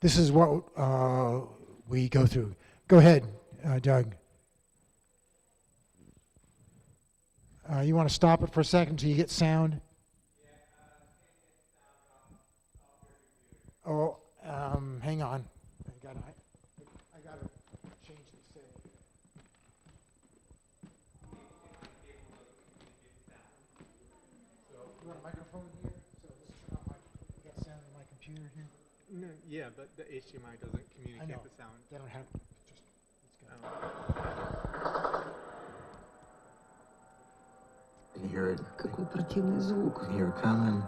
this is what we go through. Go ahead, Doug. You want to stop it for a second until you get sound? Oh, hang on. I gotta change the setting. So you want a microphone here? So let's turn on we got sound on my computer here. No, yeah, but the HDMI doesn't communicate the sound. They don't have. Just let's go. You hear it? Какой противный звук. You hear it coming.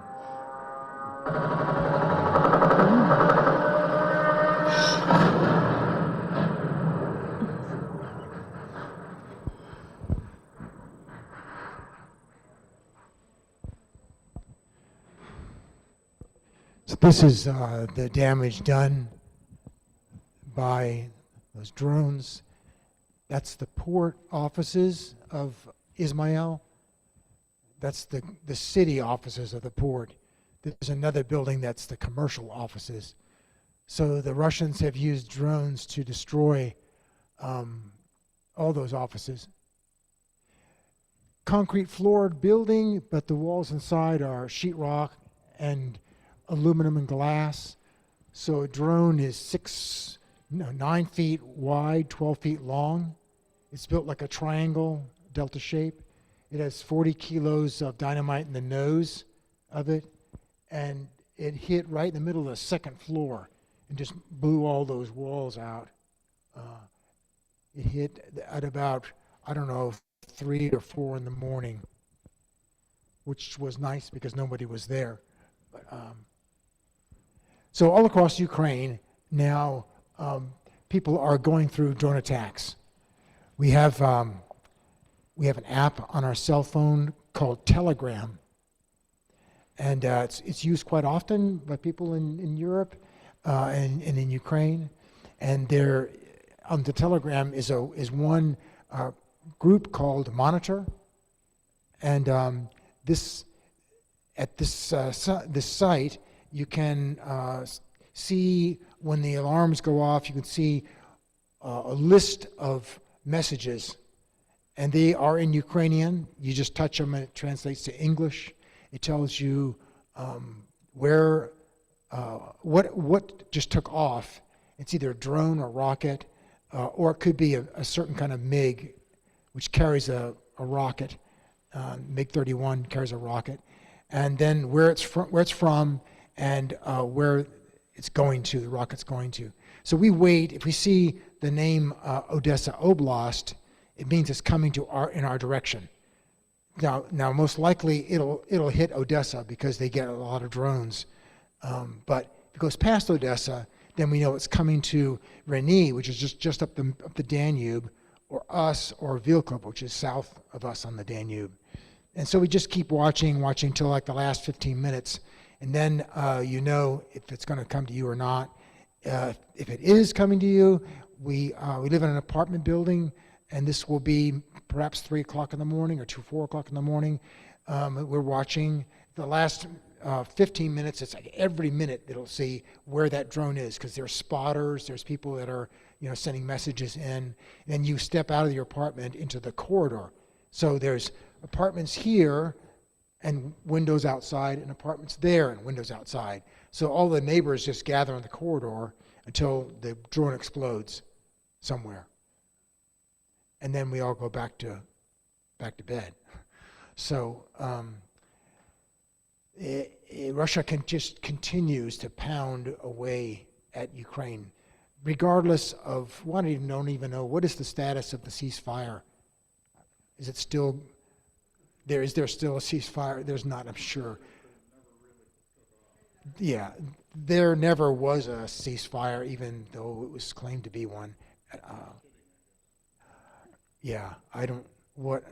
So this is the damage done by those drones. That's the port offices of Izmail. That's the city offices of the port. There's another building that's the commercial offices. So the Russians have used drones to destroy all those offices. Concrete floored building, but the walls inside are sheetrock and aluminum and glass. So a drone is 9 feet wide, 12 feet long. It's built like a triangle, delta shape. It has 40 kilos of dynamite in the nose of it, and it hit right in the middle of the second floor and just blew all those walls out. It hit at about, 3 or 4 in the morning, which was nice because nobody was there. But, so all across Ukraine now, people are going through drone attacks. We have an app on our cell phone called Telegram, and it's used quite often by people in Europe and in Ukraine. And there, on the Telegram is one group called Monitor, and this site you can see when the alarms go off. You can see a list of messages, and they are in Ukrainian. You just touch them and it translates to English. It tells you what just took off. It's either a drone or rocket, or it could be a certain kind of MiG, which carries a rocket. MiG-31 carries a rocket, and then where it's from, and where it's going to, the rocket's going to. So we wait. If we see the name Odessa Oblast, it means it's coming in our direction. Now, most likely it'll hit Odessa because they get a lot of drones. But if it goes past Odessa, then we know it's coming to Reni, which is just up the Danube, or us, or Vilkov, which is south of us on the Danube. And so we just keep watching till like the last 15 minutes, and then you know if it's going to come to you or not. If it is coming to you, we live in an apartment building, and this will be perhaps 3 o'clock in the morning or 4 o'clock in the morning. We're watching the last 15 minutes. It's like every minute it'll see where that drone is, because there's spotters, there's people that are sending messages in. And you step out of your apartment into the corridor. So there's apartments here and windows outside, and apartments there and windows outside. So all the neighbors just gather in the corridor until the drone explodes somewhere. And then we all go back to bed. So Russia just continues to pound away at Ukraine, regardless of don't even know what is the status of the ceasefire. Is it still there? Is there still a ceasefire? There's not, I'm sure. Yeah, there never was a ceasefire, even though it was claimed to be one. Yeah, what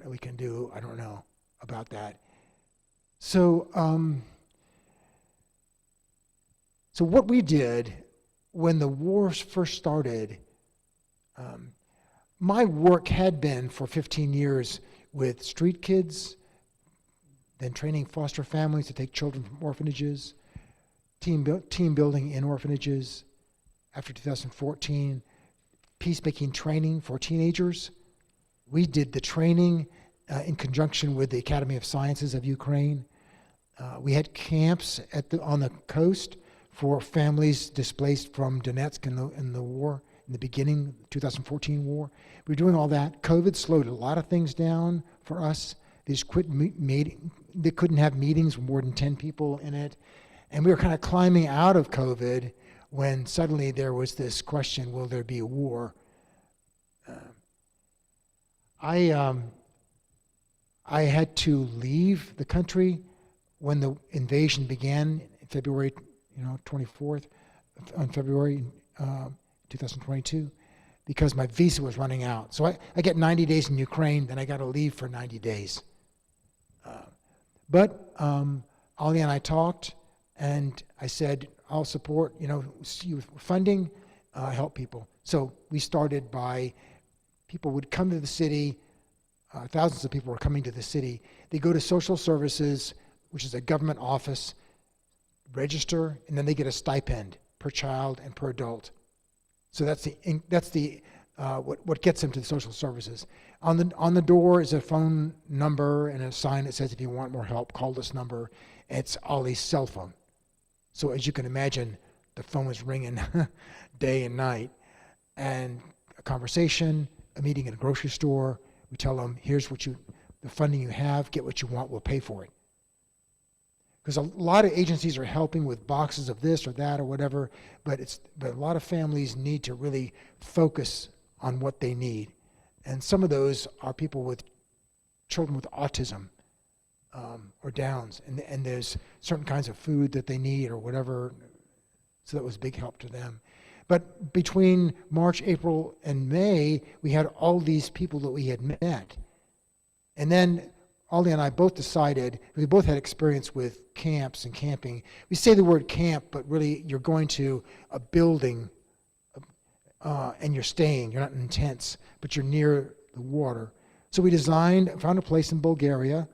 we can do, I don't know about that. So, so what we did when the war first started, my work had been for 15 years with street kids, then training foster families to take children from orphanages, team building in orphanages. After 2014, peacemaking training for teenagers. We did the training in conjunction with the Academy of Sciences of Ukraine. We had camps on the coast for families displaced from Donetsk in the war, in the beginning, 2014 war. We were doing all that. COVID slowed a lot of things down for us. They just quit meeting. They couldn't have meetings with more than 10 people in it. And we were kind of climbing out of COVID when suddenly there was this question, will there be a war? I had to leave the country when the invasion began, February 24th, on February 2022, because my visa was running out. So I get 90 days in Ukraine, then I got to leave for 90 days. But Olya and I talked, and I said, I'll support, you with funding, help people. So we started by, people would come to the city, thousands of people were coming to the city. They go to social services, which is a government office, register, and then they get a stipend per child and per adult. So that's what gets them to the social services. On the door is a phone number and a sign that says, if you want more help, call this number. And it's Ollie's cell phone. So as you can imagine, the phone was ringing day and night. And a conversation, a meeting in a grocery store. We tell them, here's the funding you have, get what you want, we'll pay for it. Because a lot of agencies are helping with boxes of this or that or whatever, but a lot of families need to really focus on what they need. And some of those are people with children with autism or Downs, and there's certain kinds of food that they need or whatever, so that was a big help to them. But between March, April, and May, we had all these people that we had met. And then Olya and I both decided, we both had experience with camps and camping. We say the word camp, but really you're going to a building and you're staying. You're not in tents, but you're near the water. So we found a place in Bulgaria,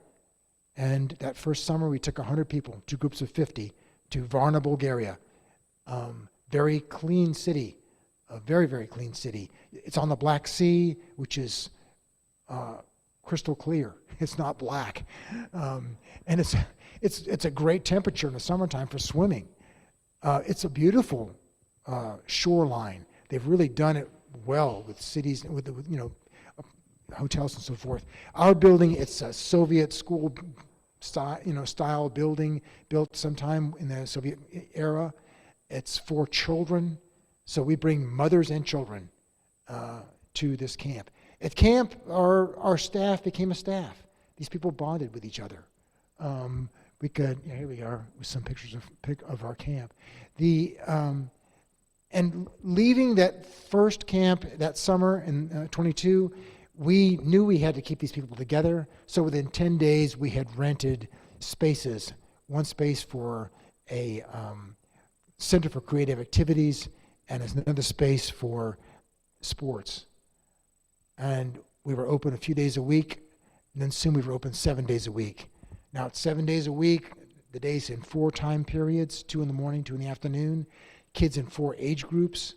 and that first summer we took 100 people, 2 groups of 50, to Varna, Bulgaria. Very clean city, a very, very clean city. It's on the Black Sea, which is crystal clear. It's not black. And it's a great temperature in the summertime for swimming. It's a beautiful shoreline. They've really done it well with cities, with hotels and so forth. Our building, it's a Soviet school style building built sometime in the Soviet era. It's for children, so we bring mothers and children to this camp. At camp, our staff became a staff. These people bonded with each other. Here we are with some pictures of our camp. And leaving that first camp that summer in 22, we knew we had to keep these people together. So within 10 days, we had rented spaces. One space for a Center for Creative Activities, and another space for sports. And we were open a few days a week, and then soon we were open 7 days a week. Now it's 7 days a week, the days in 4 time periods, 2 in the morning, 2 in the afternoon, kids in 4 age groups,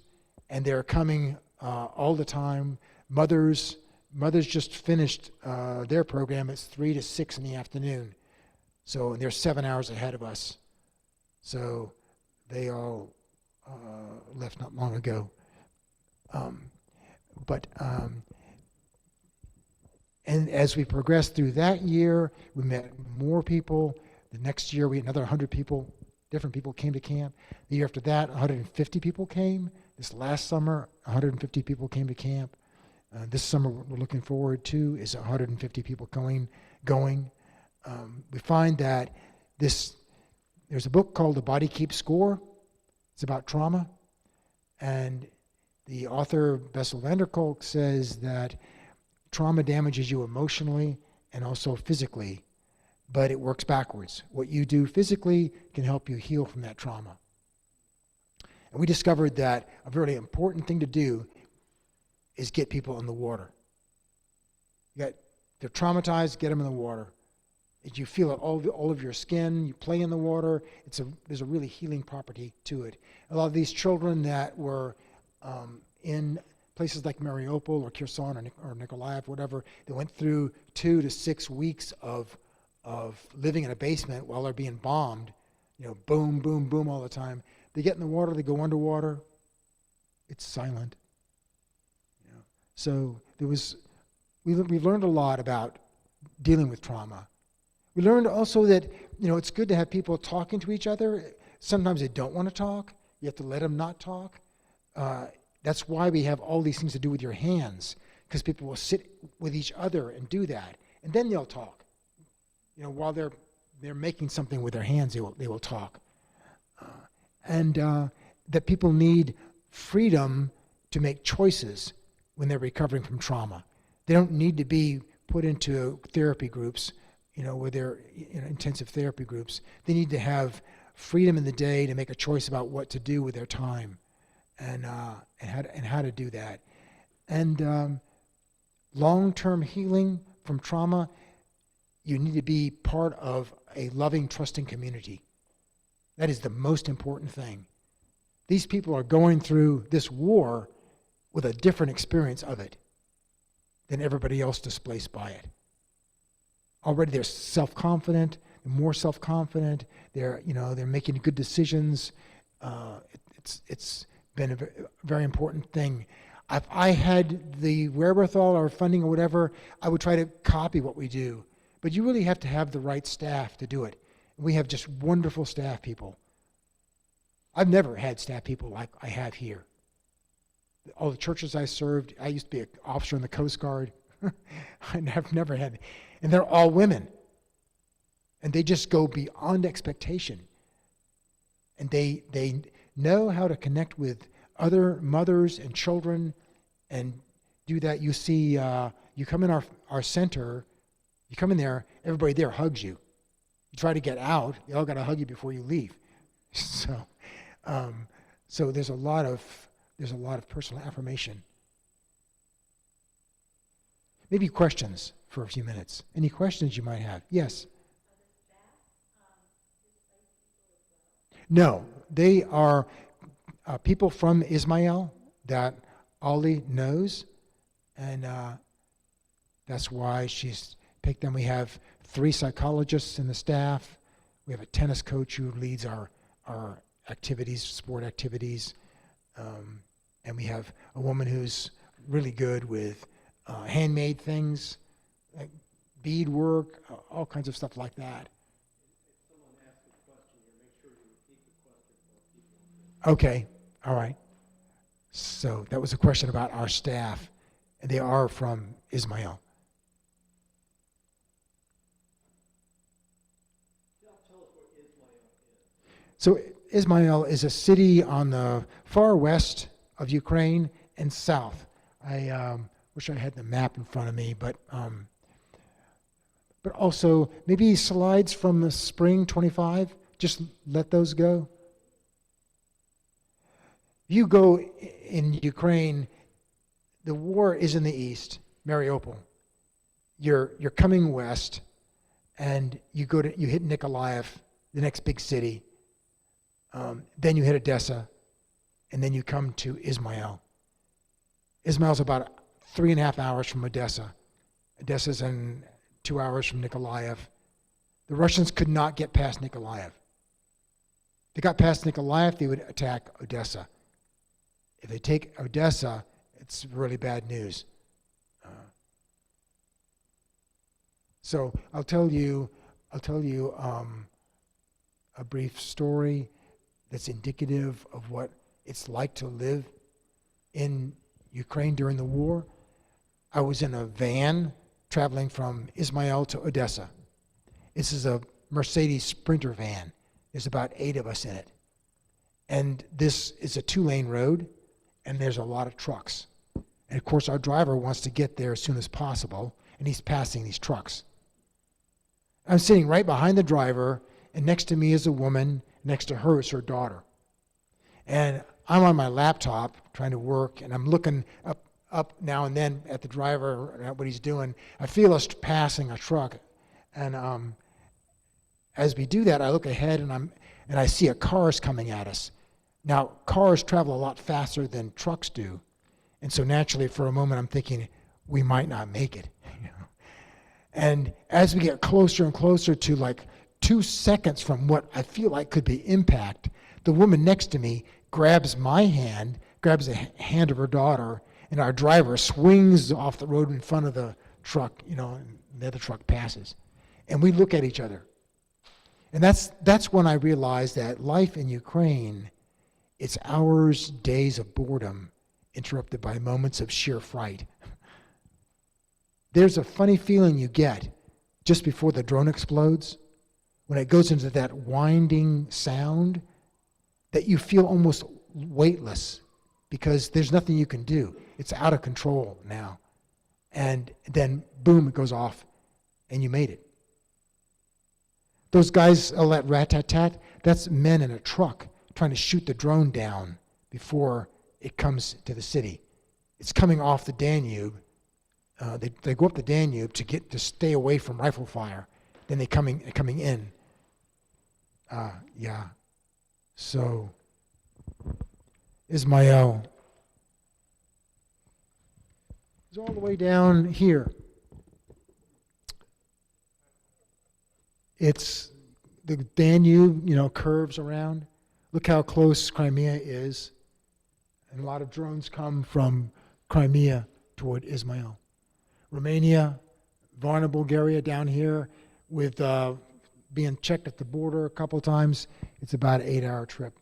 and they're coming all the time. Mothers just finished their program. It's 3 to 6 in the afternoon. So they're 7 hours ahead of us. So they all left not long ago. And as we progressed through that year, we met more people. The next year, we had another 100 people, different people came to camp. The year after that, 150 people came. This last summer, 150 people came to camp. This summer, we're looking forward to is 150 people going. We find that there's a book called The Body Keeps Score. It's about trauma. And the author, Bessel van der Kolk, says that trauma damages you emotionally and also physically, but it works backwards. What you do physically can help you heal from that trauma. And we discovered that a very important thing to do is get people in the water. They're traumatized, get them in the water. You feel it all of your skin. You play in the water. There's a really healing property to it. A lot of these children that were in places like Mariupol or Kherson or Nikolaev, whatever, they went through 2 to 6 weeks of living in a basement while they're being bombed. Boom, boom, boom all the time. They get in the water. They go underwater. It's silent. So we've learned a lot about dealing with trauma. We learned also that it's good to have people talking to each other. Sometimes they don't want to talk. You have to let them not talk. That's why we have all these things to do with your hands, because people will sit with each other and do that, and then they'll talk. While they're making something with their hands, they will talk. And that people need freedom to make choices when they're recovering from trauma. They don't need to be put into therapy groups, where they're in intensive therapy groups. They need to have freedom in the day to make a choice about what to do with their time, and how to do that. And long-term healing from trauma, you need to be part of a loving, trusting community. That is the most important thing. These people are going through this war with a different experience of it than everybody else displaced by it. Already they're self-confident, more self-confident. They're making good decisions. It's been a very important thing. If I had the wherewithal or funding or whatever, I would try to copy what we do. But you really have to have the right staff to do it. We have just wonderful staff people. I've never had staff people like I have here. All the churches I served, I used to be an officer in the Coast Guard. I've never had, and they're all women. And they just go beyond expectation. And they know how to connect with other mothers and children and do that. You see, you come in our center, you come in there, everybody there hugs you. You try to get out, they all got to hug you before you leave. So there's a lot of personal affirmation. Maybe questions for a few minutes. Any questions you might have? Yes. No, they are people from Izmail that Olya knows, and that's why she's picked them. We have 3 psychologists in the staff. We have a tennis coach who leads our activities, sport activities, and we have a woman who's really good with handmade things, like beadwork, all kinds of stuff like that. Okay, all right. So that was a question about our staff, and they are from Izmail. So Izmail is a city on the far west of Ukraine and south. I wish I had the map in front of me, but also maybe slides from the spring 25. Just let those go. You go in Ukraine, the war is in the east, Mariupol. You're coming west, and you hit Nikolaev, the next big city. Then you hit Odessa, and then you come to Izmail. Izmail's about 3.5 hours from Odessa. Odessa's in 2 hours from Nikolaev. The Russians could not get past Nikolaev. If they got past Nikolaev, they would attack Odessa. If they take Odessa, it's really bad news. So I'll tell you a brief story that's indicative of what it's like to live in Ukraine during the war. I was in a van traveling from Izmail to Odessa. This is a Mercedes Sprinter van. There's about 8 of us in it. And this is a 2-lane road, and there's a lot of trucks. And of course, our driver wants to get there as soon as possible, and he's passing these trucks. I'm sitting right behind the driver, and next to me is a woman, next to her is her daughter. And I'm on my laptop trying to work, and I'm looking up now and then at the driver, at what he's doing. I feel us passing a truck, and As we do that, I look ahead and I see a car's coming at us. Now, cars travel a lot faster than trucks do. And so naturally, for a moment, I'm thinking, we might not make it. And as we get closer and closer to like 2 seconds from what I feel like could be impact, the woman next to me grabs my hand, grabs the hand of her daughter, and our driver swings off the road in front of the truck, and the other truck passes. And we look at each other. And that's when I realized that life in Ukraine, it's hours, days of boredom, interrupted by moments of sheer fright. There's a funny feeling you get just before the drone explodes, when it goes into that winding sound, that you feel almost weightless because there's nothing you can do. It's out of control now. And then, boom, it goes off, and you made it. Those guys, all that rat-tat-tat, that's men in a truck trying to shoot the drone down before it comes to the city. It's coming off the Danube. They go up the Danube to stay away from rifle fire. Then they're coming in. Yeah. So, Izmail is all the way down here. It's the Danube, curves around. Look how close Crimea is. And a lot of drones come from Crimea toward Izmail. Romania, Varna, Bulgaria down here with being checked at the border a couple times. It's about an 8-hour trip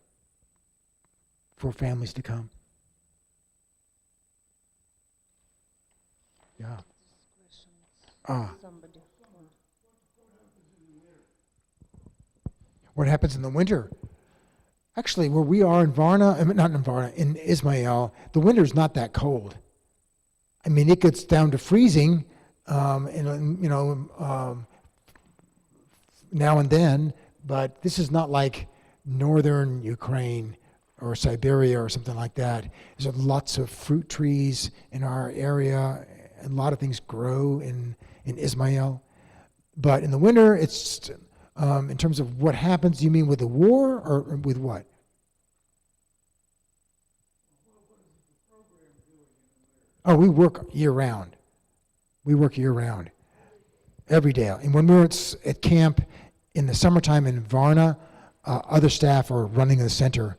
for families to come. Yeah. What happens in the winter? Actually, where we are in Varna, not in Varna, in Izmail, the winter's not that cold. I mean, it gets down to freezing, now and then, but this is not like northern Ukraine or Siberia or something like that. There's lots of fruit trees in our area, and a lot of things grow in Izmail. But in the winter, it's, in terms of what happens, you mean with the war or with what? Oh, we work year-round. We work year-round, every day. And when we're at camp in the summertime in Varna, other staff are running the center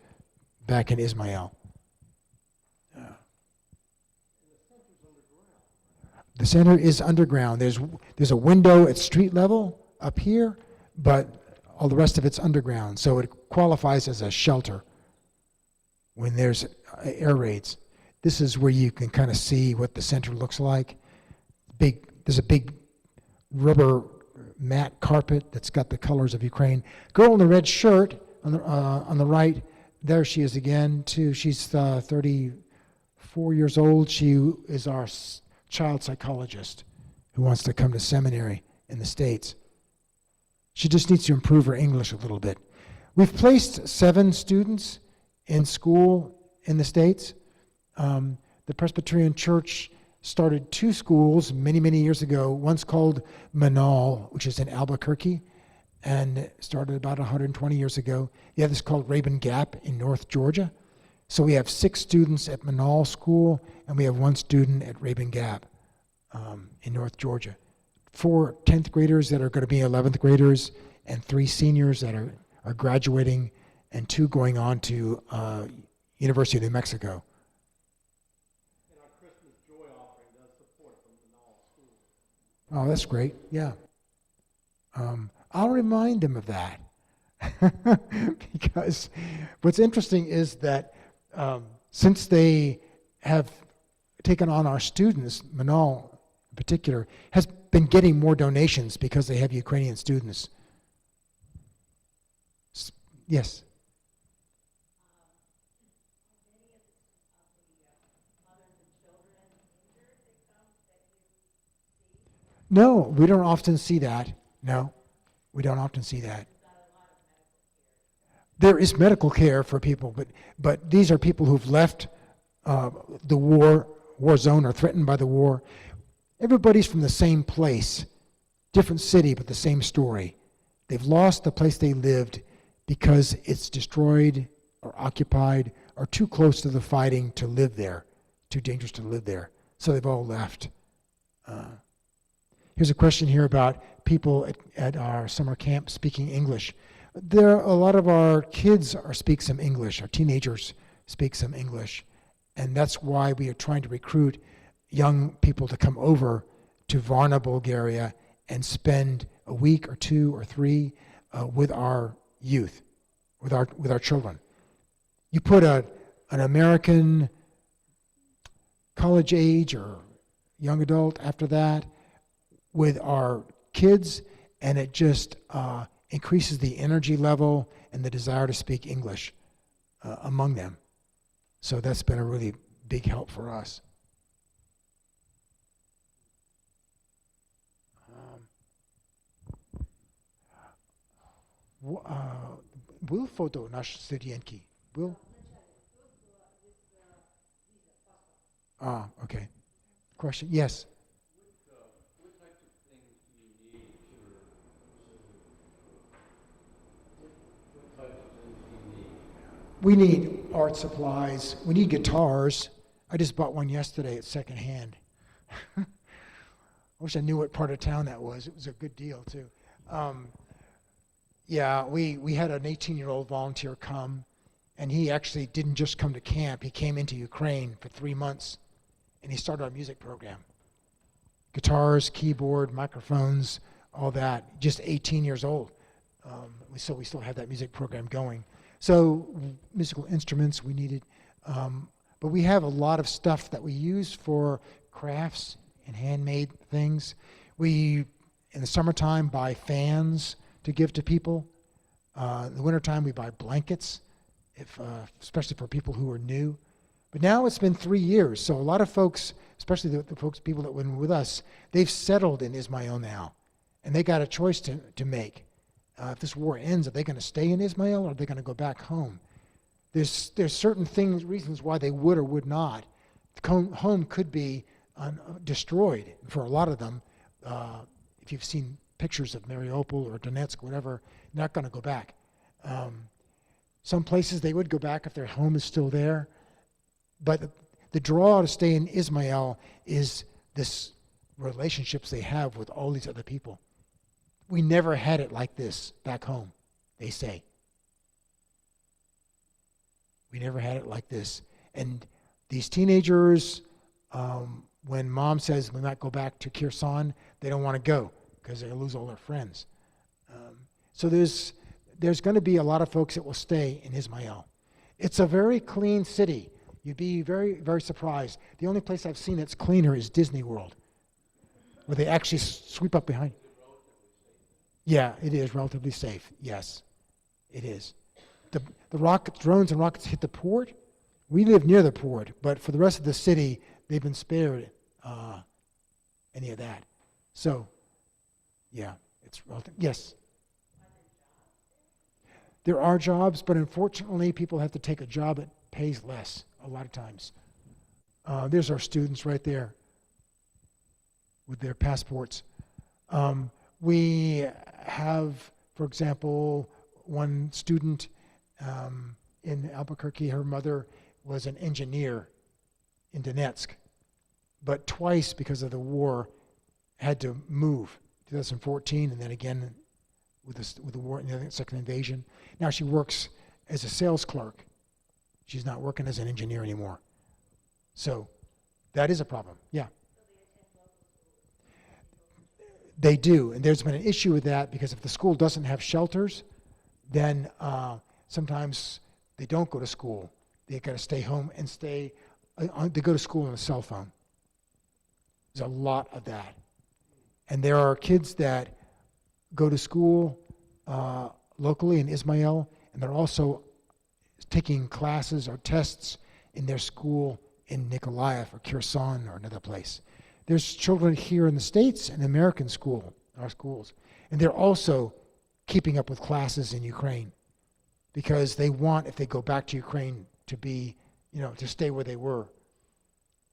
back in Izmail. The center is underground. There's a window at street level up here, but all the rest of it's underground. So it qualifies as a shelter when there's air raids. This is where you can kind of see what the center looks like. There's a big rubber mat carpet that's got the colors of Ukraine. Girl in the red shirt on the right, there she is again too. She's 34 years old. She is our child psychologist who wants to come to seminary in the States. She just needs to improve her English a little bit. We've placed 7 students in school in the States. The Presbyterian Church started 2 schools many, many years ago. One's called Manal, which is in Albuquerque, and started about 120 years ago. The other's called Rabun Gap in North Georgia. So we have 6 students at Manal School, and we have 1 student at Rabun Gap in North Georgia. 4 10th graders that are going to be 11th graders, and 3 seniors that are graduating, and 2 going on to University of New Mexico. And our Christmas Joy offering does support from Manal School. Oh, that's great. Yeah. I'll remind them of that. Because what's interesting is that since they have taken on our students, Manal in particular, has been getting more donations because they have Ukrainian students. Yes? No, we don't often see that. No, we don't often see that. There is medical care for people, but these are people who've left the war zone or threatened by the war. Everybody's from the same place, different city, but the same story. They've lost the place they lived because it's destroyed or occupied or too close to the fighting to live there, too dangerous to live there. So they've all left. Here's a question here about people at our summer camp speaking English. A lot of our kids speak some English. Our teenagers speak some English. And that's why we are trying to recruit young people to come over to Varna, Bulgaria, and spend a week or 2 or 3 with our youth, with our children. You put an American college age or young adult after that with our kids, and it just increases the energy level and the desire to speak English among them. So that's been a really big help for us. Был фото наш студентки? Был? Okay. Question? Yes. What types of things do you need what types of things do you need? We need art supplies. We need guitars. I just bought one yesterday at secondhand. I wish I knew what part of town that was. It was a good deal, too. We had an 18-year-old volunteer come, and he actually didn't just come to camp. He came into Ukraine for 3 months, and he started our music program. Guitars, keyboard, microphones, all that. Just 18 years old. So we still have that music program going. So musical instruments we needed. But we have a lot of stuff that we use for crafts and handmade things. We, in the summertime, buy fans to give to people. In the wintertime, we buy blankets, especially for people who are new. But now it's been 3 years, so a lot of folks, especially the people that went with us, they've settled in Izmail now, and they got a choice to make. If this war ends, are they going to stay in Izmail or are they going to go back home? There's certain reasons why they would or would not. Home could be destroyed for a lot of them. If you've seen pictures of Mariupol or Donetsk, whatever, they're not going to go back. Some places they would go back if their home is still there. But the draw to stay in Izmail is this relationships they have with all these other people. We never had it like this back home, they say. We never had it like this. And these teenagers, when mom says we might go back to Kherson, they don't want to go because they'll lose all their friends. So there's going to be a lot of folks that will stay in Izmail. It's a very clean city. You'd be very, very surprised. The only place I've seen that's cleaner is Disney World, where they actually sweep up behind. Yeah, it is relatively safe. Yes, it is. The drones and rockets hit the port. We live near the port, but for the rest of the city, they've been spared any of that. So, yeah, it's relative. Yes. There are jobs, but unfortunately, people have to take a job that pays less a lot of times. There's our students right there with their passports. We have, for example, one student in Albuquerque. Her mother was an engineer in Donetsk, but twice because of the war had to move. 2014 and then again with the war and the second invasion. Now she works as a sales clerk. She's not working as an engineer anymore. So that is a problem. Yeah. They do, and there's been an issue with that because if the school doesn't have shelters, then sometimes they don't go to school. They got to stay home and they go to school on a cell phone. There's a lot of that. And there are kids that go to school locally in Izmail, and they're also taking classes or tests in their school in Nikolaev or Kherson or another place. There's children here in the States in American our schools, and they're also keeping up with classes in Ukraine because they want, if they go back to Ukraine, to be, to stay where they were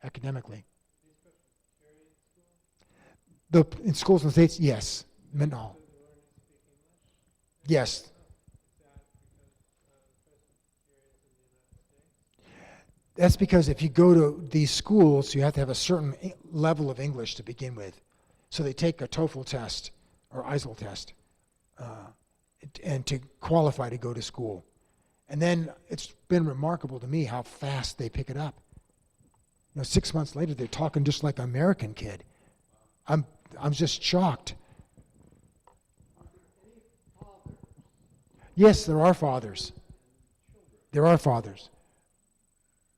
academically. In schools in the States, yes, Mendenhall. Yes. Is that because Presbyterians in the United States? That's because if you go to these schools, you have to have a certain level of English to begin with. So they take a TOEFL test or ISEL test and to qualify to go to school. And then it's been remarkable to me how fast they pick it up. 6 months later, they're talking just like an American kid. I'm just shocked. Yes, there are fathers. There are fathers.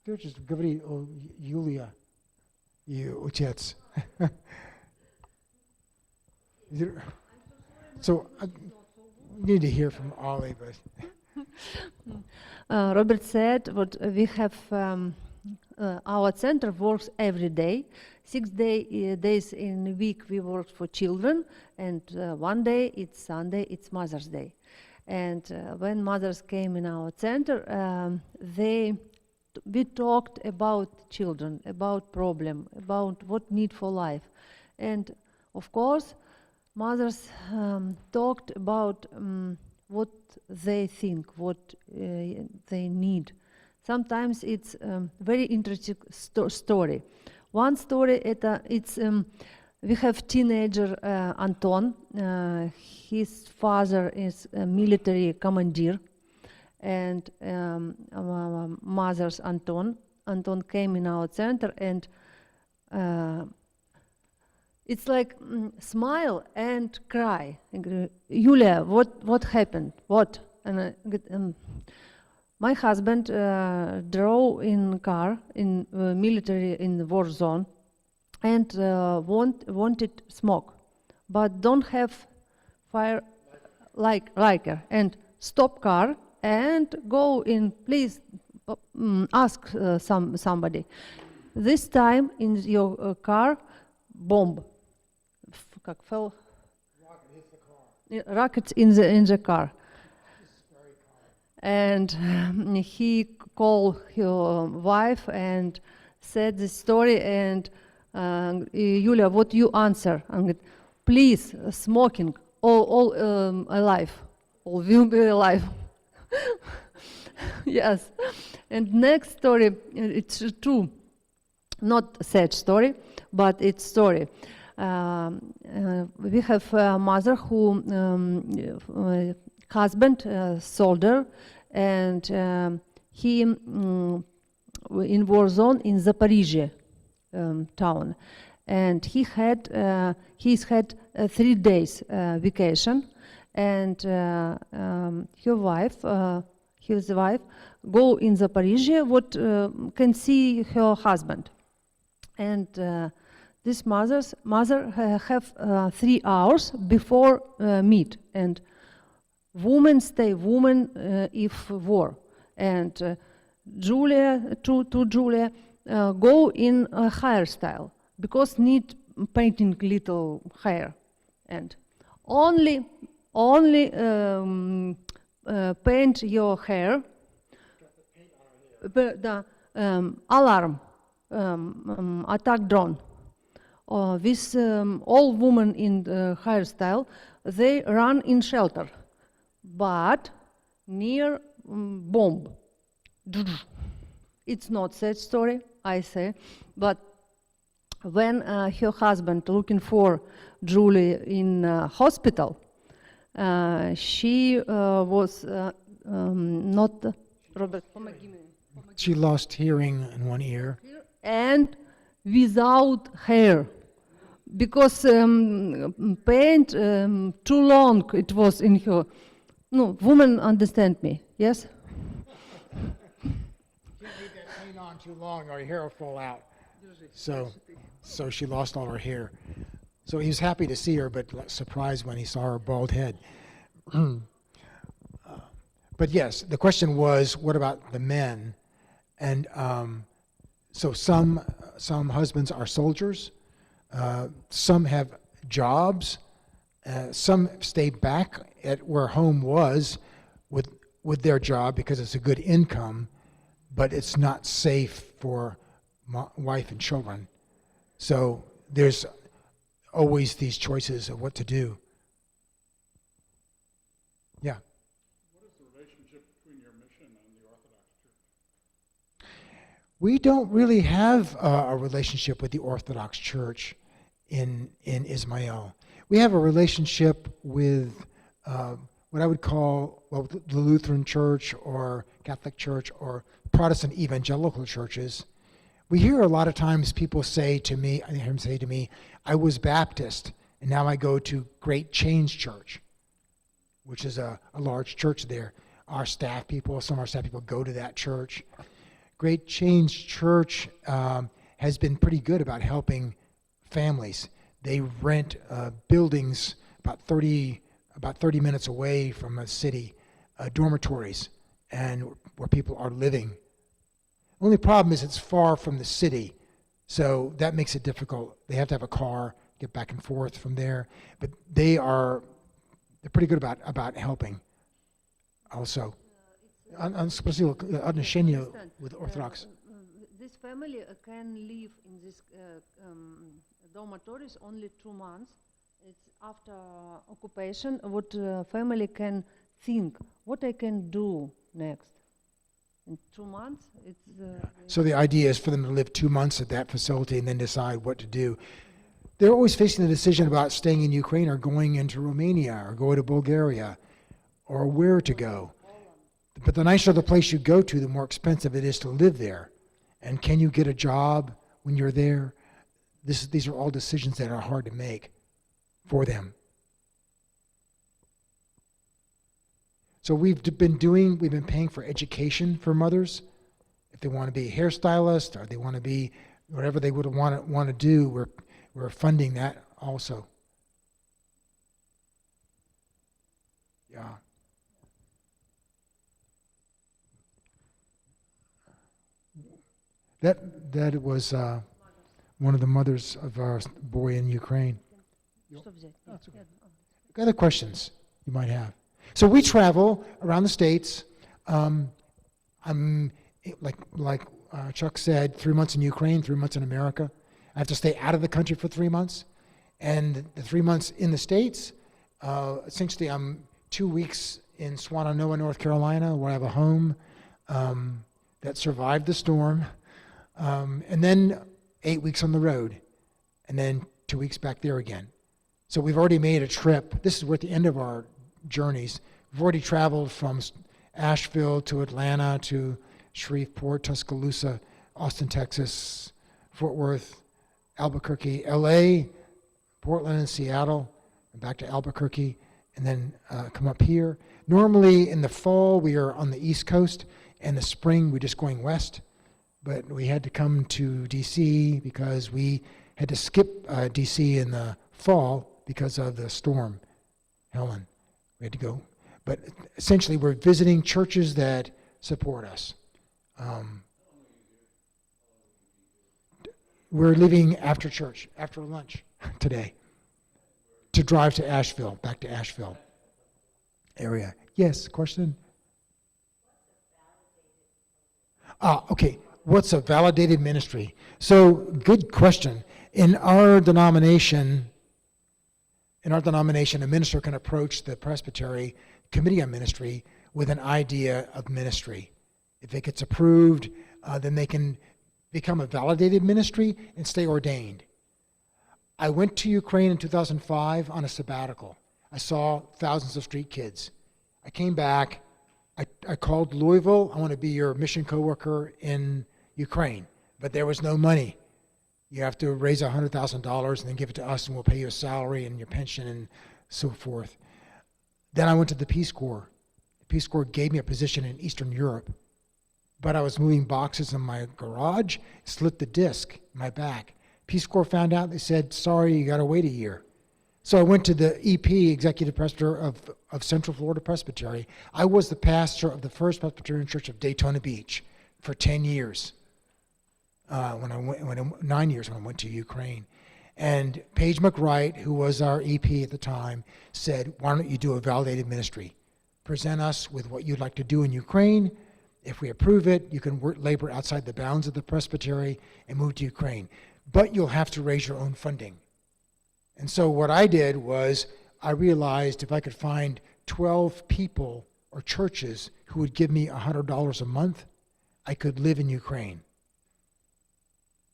They're just говори о Юлия и отец. So I need to hear from Ollie, but Robert said what we have our center works every day. 6 days in a week we work for children, and one day it's Sunday, it's Mother's Day. And when mothers came in our center, we talked about children, about problem, about what need for life. And of course, mothers talked about what they think, what they need. Sometimes it's very interesting story. One story, we have teenager Anton. His father is a military commander, and mother's Anton. Anton came in our center, and it's like smile and cry. Yulia, what happened? What? And my husband drove in car in military in the war zone, and wanted smoke, but don't have fire lighter, and stop car and go in. Please ask somebody. This time in your car, bomb. Как fell? Rockets in the car. And he called his wife and said the story, and Yulia, what you answer? And please, smoking, all alive, all will be alive. Yes. And next story, it's true, not sad story, but it's story. We have a mother who husband soldier, and he in war zone in Zaporizhia town, and he's had 3 days vacation, and his wife go in Zaporizhia what can see her husband, and this mother have 3 hours before meet, and woman stay woman if war, and Julia go in a hairstyle because need painting little hair, and only paint your hair. The alarm attack drone. This all women in the hairstyle, they run in shelter, but near bomb. It's not sad story, I say, but when her husband looking for Julie in hospital, she was not Robert. she lost hearing in one ear. And without hair, because paint too long it was in her. No, woman understand me, yes? Can't leave that paint on too long or your hair will fall out. So she lost all her hair. So he was happy to see her, but surprised when he saw her bald head. But yes, the question was, what about the men? And so some husbands are soldiers, some have jobs, some stay back at where home was with their job because it's a good income, but it's not safe for wife and children. So there's always these choices of what to do. Yeah. We don't really have a relationship with the Orthodox Church in Izmail. We have a relationship with what I would call the Lutheran Church or Catholic Church or Protestant evangelical churches. We hear a lot of times people say to me, I hear him say to me, I was Baptist and now I go to Great Change Church, which is a large church there. Some of our staff people go to that church. Great Change Church has been pretty good about helping families. They rent buildings about 30 minutes away from a city, dormitories, and where people are living. Only problem is it's far from the city, so that makes it difficult. They have to have a car, get back and forth from there, but they're pretty good about helping. Also, with Orthodox. This family can live in this dormitories only 2 months. It's after occupation. What family can think? What I can do next? In 2 months, So the idea is for them to live 2 months at that facility and then decide what to do. They're always facing the decision about staying in Ukraine or going into Romania or going to Bulgaria or where to go. But the nicer the place you go to, the more expensive it is to live there. And can you get a job when you're there? These are all decisions that are hard to make for them. So we've been paying for education for mothers. If they want to be a hairstylist or they want to be whatever they would want to do, we're funding that also. Yeah. That was one of the mothers of our boy in Ukraine. Other questions you might have? So we travel around the States. I'm like Chuck said, 3 months in Ukraine, 3 months in America. I have to stay out of the country for 3 months. And the 3 months in the States, essentially I'm 2 weeks in Swannanoa, North Carolina, where I have a home that survived the storm. And then 8 weeks on the road. And then 2 weeks back there again. So we've already made a trip. This is we're at the end of our journeys. We've already traveled from Asheville to Atlanta to Shreveport, Tuscaloosa, Austin, Texas, Fort Worth, Albuquerque, LA, Portland, and Seattle, and back to Albuquerque, and then come up here. Normally in the fall we are on the East Coast, and the spring we're just going west. But we had to come to DC because we had to skip DC in the fall because of the storm, Helen. We had to go. But essentially we're visiting churches that support us. We're leaving after church, after lunch today, to drive to Asheville, back to Asheville area. Yes, question? Okay. What's a validated ministry? So, good question. In our denomination, a minister can approach the Presbytery Committee on Ministry with an idea of ministry. If it gets approved, then they can become a validated ministry and stay ordained. I went to Ukraine in 2005 on a sabbatical. I saw thousands of street kids. I came back. I called Louisville. I want to be your mission coworker in Ukraine, but there was no money. You have to raise $100,000 and then give it to us, and we'll pay you a salary and your pension and so forth. Then I went to the Peace Corps. The Peace Corps gave me a position in Eastern Europe, but I was moving boxes in my garage, slit the disc in my back. Peace Corps found out. They said, sorry, you got to wait a year. So I went to the EP, Executive Pastor of Central Florida Presbytery. I was the pastor of the First Presbyterian Church of Daytona Beach for 10 years. 9 years when I went to Ukraine. And Paige McWright, who was our EP at the time, said, why don't you do a validated ministry? Present us with what you'd like to do in Ukraine. If we approve it, you can labor outside the bounds of the presbytery and move to Ukraine. But you'll have to raise your own funding. And so what I did was I realized if I could find 12 people or churches who would give me $100 a month, I could live in Ukraine.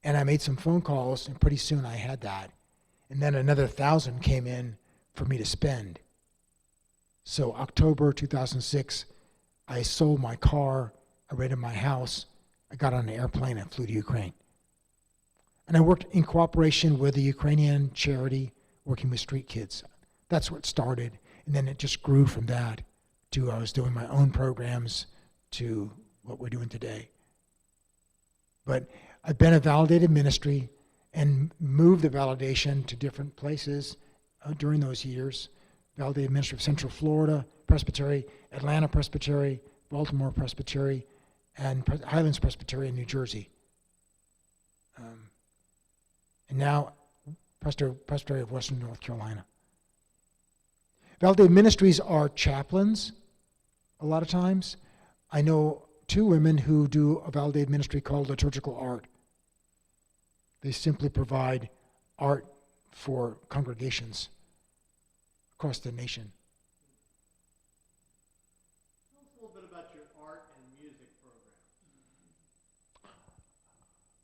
And I made some phone calls, and pretty soon I had that. And then another 1,000 came in for me to spend. So October 2006, I sold my car, I rented my house, I got on an airplane and flew to Ukraine. And I worked in cooperation with a Ukrainian charity working with street kids. That's what started. And then it just grew from that to I was doing my own programs to what we're doing today. But I've been a validated ministry and moved the validation to different places during those years. Validated ministry of Central Florida Presbytery, Atlanta Presbytery, Baltimore Presbytery, and Highlands Presbytery in New Jersey. And now Presbytery of Western North Carolina. Validated ministries are chaplains a lot of times. I know 2 women who do a validated ministry called liturgical art. They simply provide art for congregations across the nation. Tell us a little bit about your art and music program.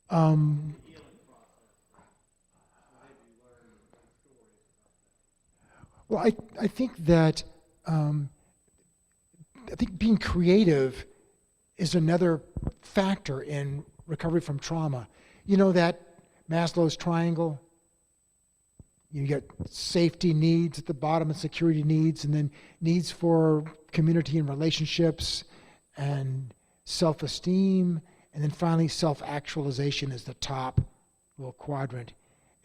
The healing process. Maybe you learn some stories about that. Well, I think that being creative is another factor in recovery from trauma. You know that Maslow's triangle? You get safety needs at the bottom and security needs, and then needs for community and relationships and self-esteem, and then finally self-actualization is the top little quadrant.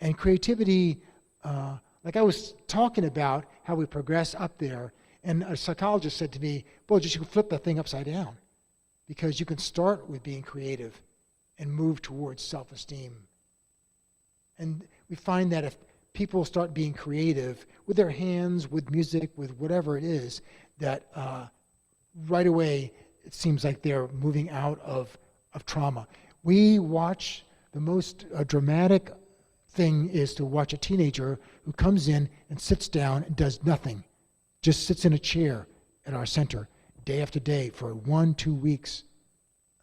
And creativity, like I was talking about how we progress up there, and a psychologist said to me, "Well, just you can flip that thing upside down, because you can start with being creative and move towards self-esteem." And we find that if people start being creative with their hands, with music, with whatever it is, that right away it seems like they're moving out of trauma. We watch, the most dramatic thing is to watch a teenager who comes in and sits down and does nothing, just sits in a chair at our center day after day for 1-2 weeks.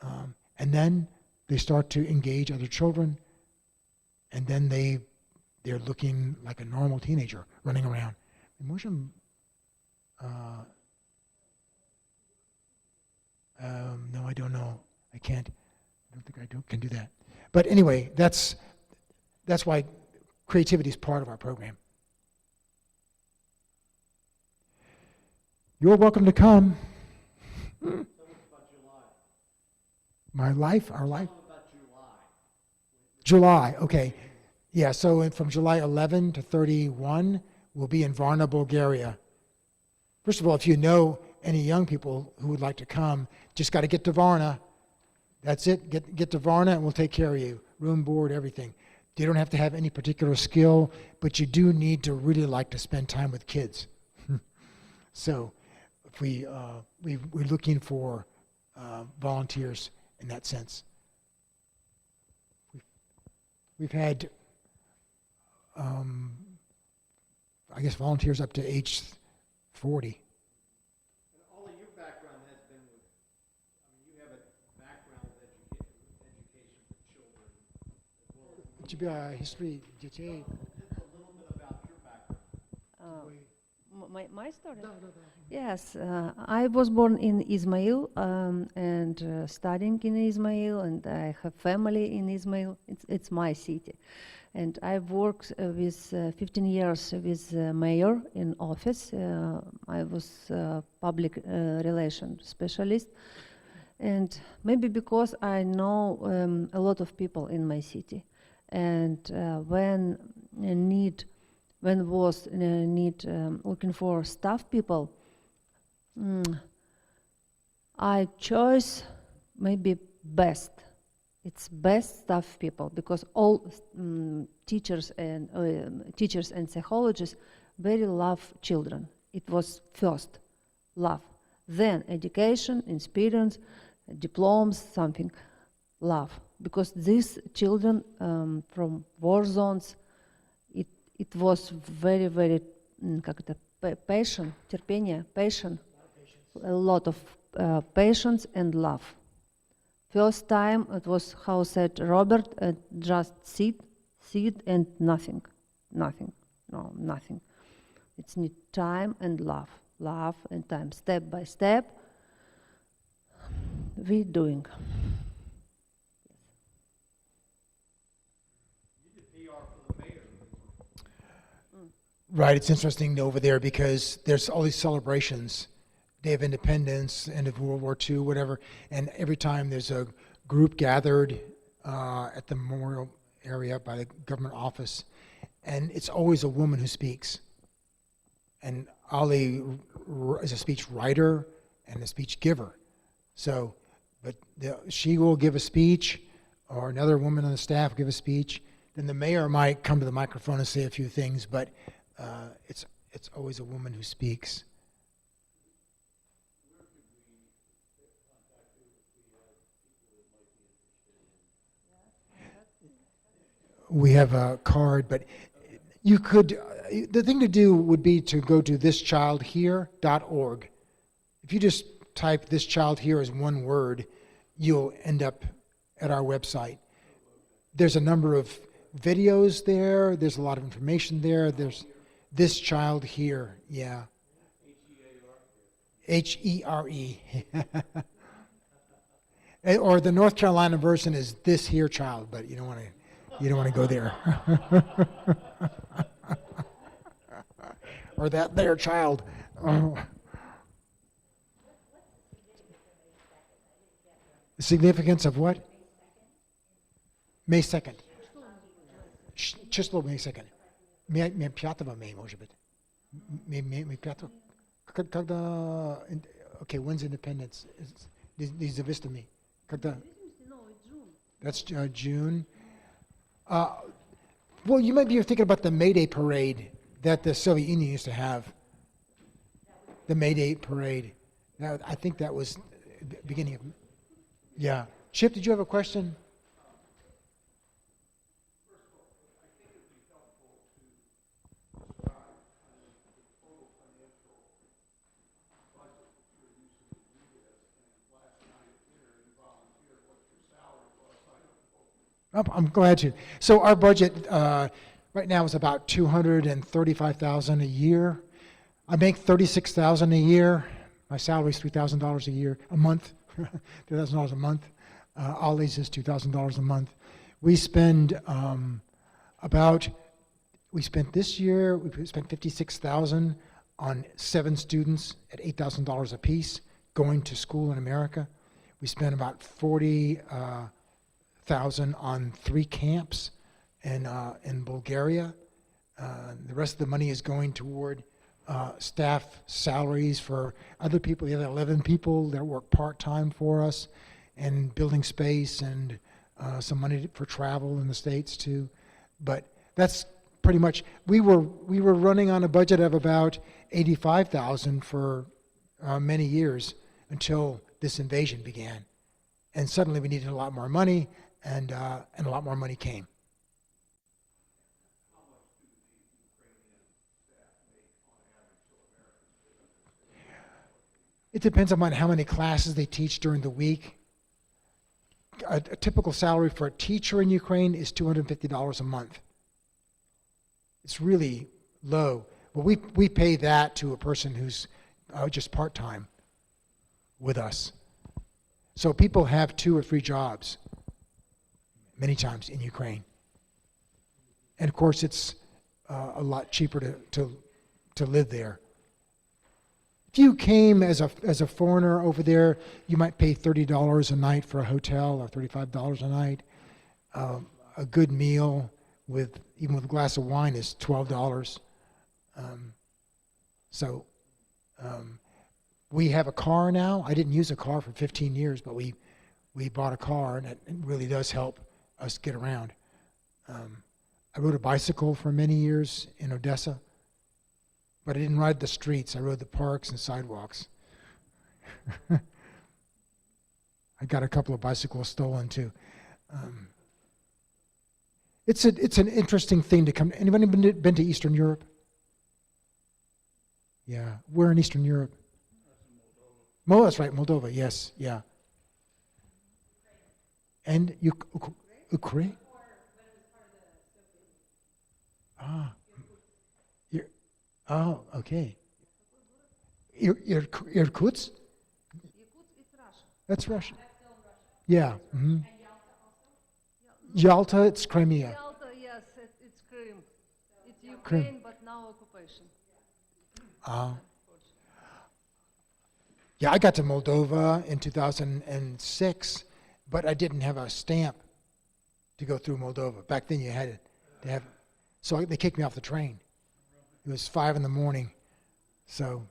And then they start to engage other children, and then they're looking like a normal teenager running around. Emotion, no, I don't know. I can't. I don't think I can do that. But anyway, that's why creativity is part of our program. You're welcome to come. Tell us about July. My life, our life. Tell us about July. July, okay. Yeah, so from July 11 to 31, we'll be in Varna, Bulgaria. First of all, if you know any young people who would like to come, just got to get to Varna. That's it. Get to Varna and we'll take care of you. Room, board, everything. You don't have to have any particular skill, but you do need to really like to spend time with kids. So if we're looking for volunteers in that sense. We've had, I guess, volunteers up to age 40. And Olya, your background has been with, you have a background with education for children as well as History, детей. Just a little bit about your background. My story? Yes, I was born in Izmail and studying in Izmail, and I have family in Izmail. It's my city. And I've worked with 15 years with mayor in office. I was public relations specialist. And maybe because I know a lot of people in my city. And when was need looking for staff people, I chose maybe best. It's best staff people because all teachers and psychologists very love children. It was first love, then education, experience, diplomas, something love, because these children from war zones, it was very, very patient, терпение, patient, a lot of patience and love. First time it was how said Robert, just sit and nothing, nothing. It's need time and love and time, step by step. We doing. Right, it's interesting over there because there's all these celebrations, Day of Independence, end of World War II, whatever, and every time there's a group gathered at the memorial area by the government office, and it's always a woman who speaks. And Ali is a speech writer and a speech giver. So, but she will give a speech, or another woman on the staff give a speech. Then the mayor might come to the microphone and say a few things, but it's always a woman who speaks. We have a card, but you could, the thing to do would be to go to thischildhere.org. If you just type "this child here" as one word, you'll end up at our website. There's a number of videos there. There's a lot of information there. There's "This Child Here," yeah. H-E-R-E. Or the North Carolina version is "This Here Child," but you don't want to go there. Or "that there child." Oh. The significance of what? May 2nd. Число May 2nd. May 5 May, может быть. May 5. Когда... Okay, when's independence? Не зависит от меня. Когда? That's June. Well, you might be thinking about the May Day parade that the Soviet Union used to have. The May Day parade. Now, I think that was the beginning of... Yeah. Chip, did you have a question? I'm glad to. So our budget right now is about $235,000 a year. I make $36,000 a year. My salary is $3,000 a year, a month, $2,000 a month. Ollie's is $2,000 a month. We spend we spent this year, we spent $56,000 on 7 students at $8,000 apiece going to school in America. We spent about $40,000 on 3 camps in Bulgaria. The rest of the money is going toward staff salaries for other people. We have 11 people that work part-time for us, and building space, and some money for travel in the States too. But that's pretty much, we were running on a budget of about $85,000 for many years until this invasion began. And suddenly we needed a lot more money, and a lot more money came. It depends on how many classes they teach during the week. A typical salary for a teacher in Ukraine is $250 a month. It's really low. But we pay that to a person who's just part-time with us. So people have 2 or 3 jobs many times in Ukraine. And of course, it's a lot cheaper to live there. If you came as a foreigner over there, you might pay $30 a night for a hotel, or $35 a night. A good meal even with a glass of wine is $12. We have a car now. I didn't use a car for 15 years, but we bought a car, and it really does help us get around. I rode a bicycle for many years in Odessa, but I didn't ride the streets. I rode the parks and sidewalks. I got a couple of bicycles stolen too. It's an interesting thing to come. Anybody been to Eastern Europe? Yeah, we're in Eastern Europe. That's right, Moldova. Yes, yeah. And Ukraine? Ah, you're, oh, okay. Irkutsk? That's Russia. Yeah. Mm-hmm. Yalta, it's Crimea. Yalta, yes, it's Crimea. It's Crim. Ukraine, but now occupation. Yeah, I got to Moldova in 2006, but I didn't have a stamp to go through Moldova. Back then you had to have, so they kicked me off the train. It was 5 a.m. So,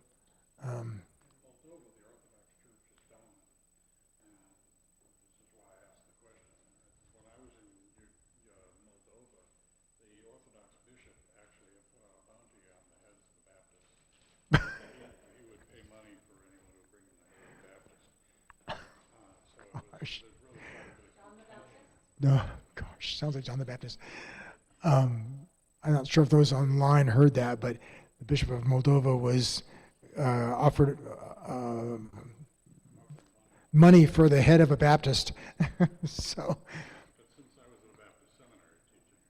gosh. No, gosh, sounds like John the Baptist. I'm not sure if those online heard that, but the Bishop of Moldova was offered money for the head of a Baptist. So, But since I was at a Baptist seminary teaching,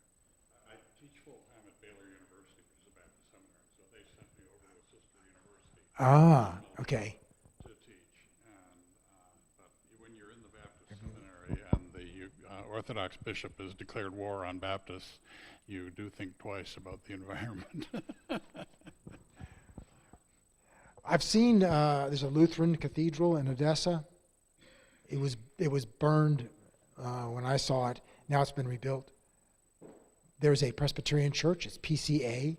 I teach full-time at Baylor University, which is a Baptist seminary, so they sent me over to a sister university okay. to teach. And but when you're in the Baptist seminary and the Orthodox bishop has declared war on Baptists, you do think twice about the environment. I've seen there's a Lutheran cathedral in Odessa. It was burned when I saw it. Now it's been rebuilt. There's a Presbyterian church. It's PCA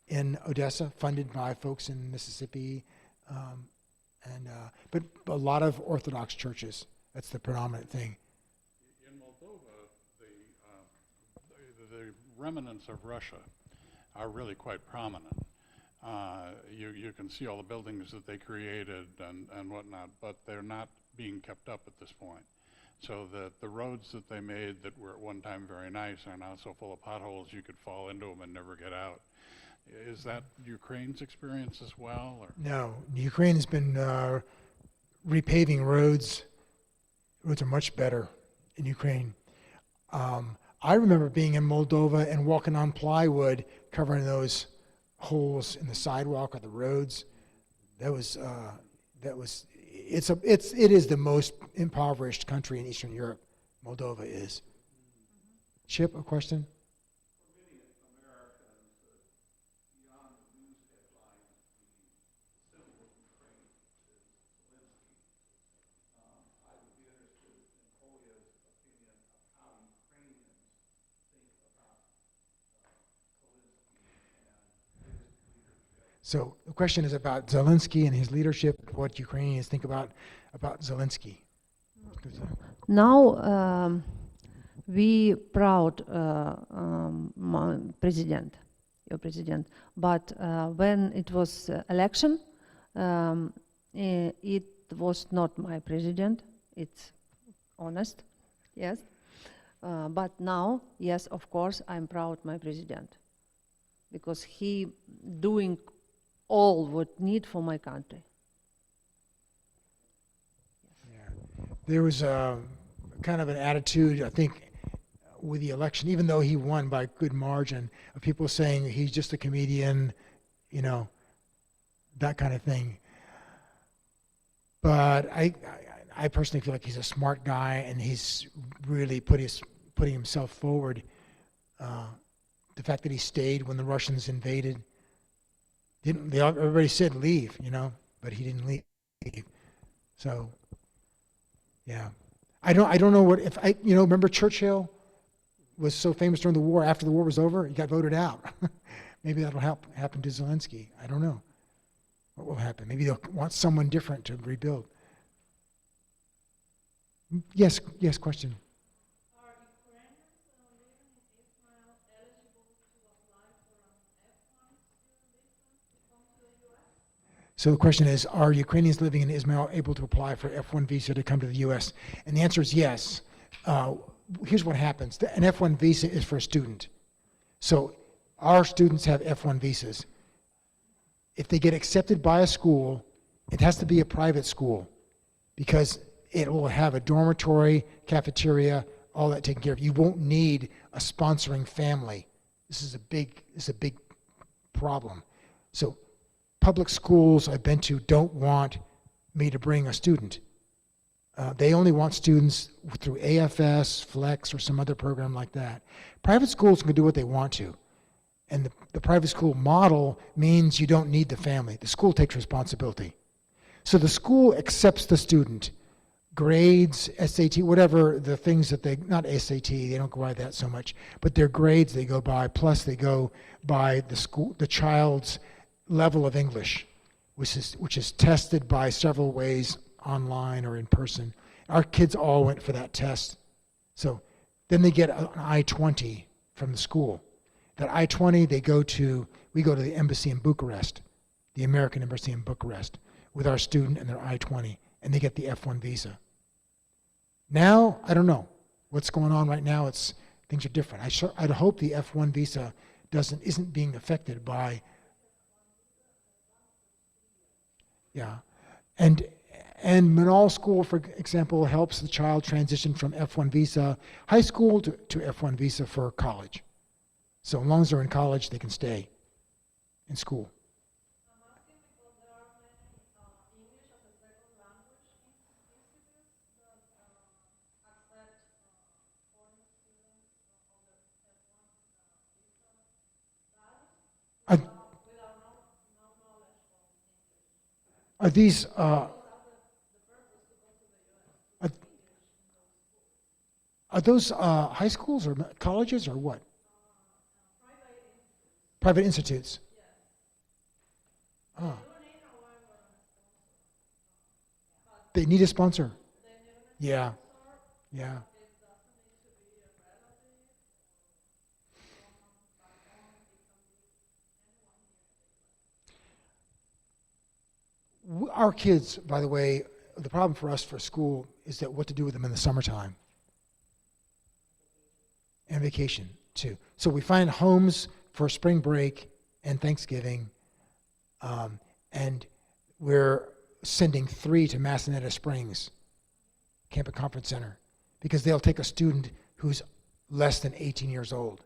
in Odessa, funded by folks in Mississippi, but a lot of Orthodox churches. That's the predominant thing. In Moldova, the remnants of Russia are really quite prominent. You can see all the buildings that they created and whatnot, but they're not being kept up at this point. So that the roads that they made that were at one time very nice are now so full of potholes you could fall into them and never get out. Is that Ukraine's experience as well? Or? No, Ukraine has been repaving roads. Roads are much better in Ukraine. I remember being in Moldova and walking on plywood, covering those holes in the sidewalk or the roads. It is the most impoverished country in Eastern Europe. Moldova is. Chip, a question? So the question is about Zelensky and his leadership, what Ukrainians think about Zelensky. Now we proud president, your president, but when it was election, it was not my president. It's honest, yes. But now, yes, of course, I'm proud my president, because he doing all what need for my country. Yeah. There was a kind of an attitude, I think, with the election, even though he won by good margin, of people saying he's just a comedian, that kind of thing. But I personally feel like he's a smart guy, and he's really putting himself forward. The fact that he stayed when the Russians invaded. Everybody said leave, but he didn't leave. So, yeah, I don't know what remember Churchill was so famous during the war. After the war was over, he got voted out. Maybe that'll happen to Zelensky. I don't know what will happen. Maybe they'll want someone different to rebuild. Yes, question. Are Ukrainians living in Izmail eligible to apply for an F1 visa to come to the U.S.? So the question is, are Ukrainians living in Izmail able to apply for F1 visa to come to the U.S.? And the answer is yes. Here's what happens. An F1 visa is for a student. So our students have F1 visas. If they get accepted by a school, it has to be a private school, because it will have a dormitory, cafeteria, all that taken care of. You won't need a sponsoring family. This is a big problem. So public schools I've been to don't want me to bring a student. They only want students through AFS, Flex, or some other program like that. Private schools can do what they want to. And the private school model means you don't need the family. The school takes responsibility. So the school accepts the student. Grades, SAT, whatever the things that not SAT, they don't go by that so much, but their grades they go by, plus they go by the child's level of English, which is tested by several ways, online or in person. Our kids all went for that test. So then they get an I-20 from the school. That I-20, we go to the embassy in Bucharest, the American embassy in Bucharest, with our student and their I-20, and they get the F1 visa. Now, I don't know what's going on right now. Things are different. I'd hope the F1 visa isn't being affected by, yeah, and Manal School, for example, helps the child transition from F1 visa high school to F1 visa for college. So as long as they're in college, they can stay in school. I'm asking because there are many English as a second language institutes that accept foreign students on the F1 visa status without no knowledge of English. Are these are those high schools or colleges or what? Private institutes. Ah. They need a sponsor. Yeah. Yeah. Our kids, by the way, the problem for us for school is that what to do with them in the summertime and vacation too. So we find homes for spring break and Thanksgiving, and we're sending 3 to Massanetta Springs Camp and Conference Center because they'll take a student who's less than 18 years old.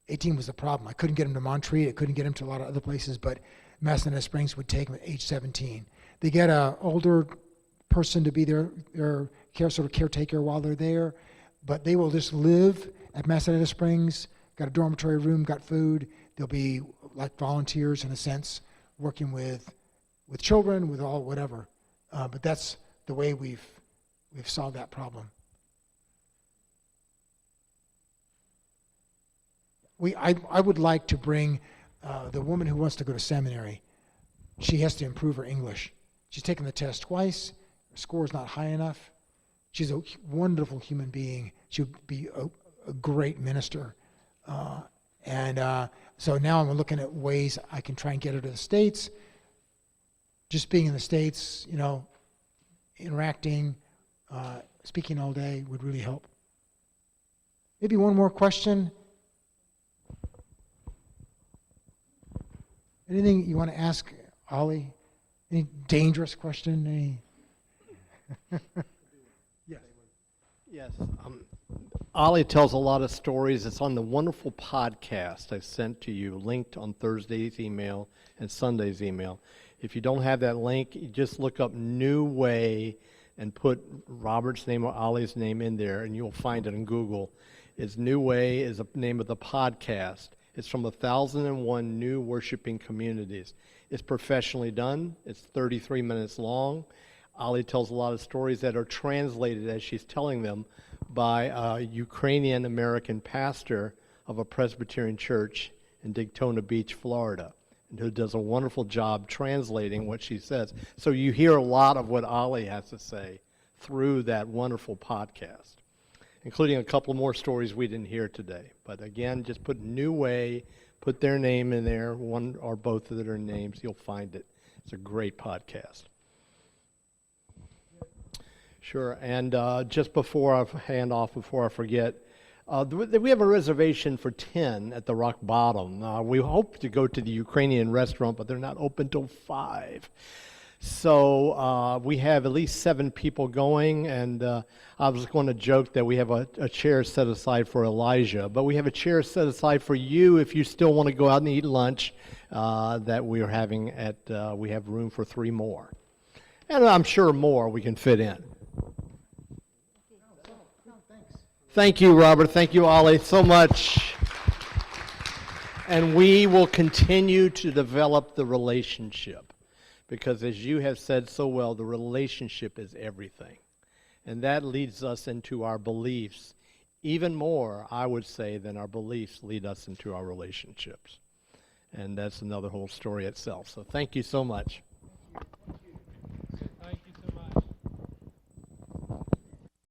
18 was the problem. I couldn't get him to Montreat. I couldn't get him to a lot of other places, but Massanetta Springs would take him at age 17. They get an older person to be their caretaker while they're there, but they will just live at Massanetta Springs, got a dormitory room, got food. They'll be like volunteers in a sense, working with children, with all whatever. But that's the way we've solved that problem. I would like to bring the woman who wants to go to seminary. She has to improve her English. She's taken the test twice. Her score is not high enough. She's a wonderful human being. She would be a great minister. So now I'm looking at ways I can try and get her to the States. Just being in the States, interacting, speaking all day would really help. Maybe one more question. Anything you want to ask Ollie? Any dangerous question? Yes. Yes. Ollie tells a lot of stories. It's on the wonderful podcast I sent to you, linked on Thursday's email and Sunday's email. If you don't have that link, you just look up New Way and put Robert's name or Ollie's name in there, and you'll find it on Google. It's New Way is the name of the podcast. It's from 1,001 new worshiping communities. It's professionally done. It's 33 minutes long. Ollie tells a lot of stories that are translated as she's telling them by a Ukrainian-American pastor of a Presbyterian church in Daytona Beach, Florida, and who does a wonderful job translating what she says. So you hear a lot of what Ollie has to say through that wonderful podcast, including a couple more stories we didn't hear today. But again, just put New Way, put their name in there, one or both of their names, you'll find it. It's a great podcast. Sure, and just before I hand off, before I forget, we have a reservation for 10 at the Rock Bottom. We hope to go to the Ukrainian restaurant, but they're not open till 5. So we have at least 7 people going, and I was going to joke that we have a chair set aside for Elijah, but we have a chair set aside for you if you still want to go out and eat lunch that we're having we have room for 3 more. And I'm sure more we can fit in. Thank you, Robert. Thank you, Ollie, so much. And we will continue to develop the relationship because, as you have said so well, the relationship is everything. And that leads us into our beliefs. Even more, I would say, than our beliefs lead us into our relationships. And that's another whole story itself. So thank you so much. Thank you.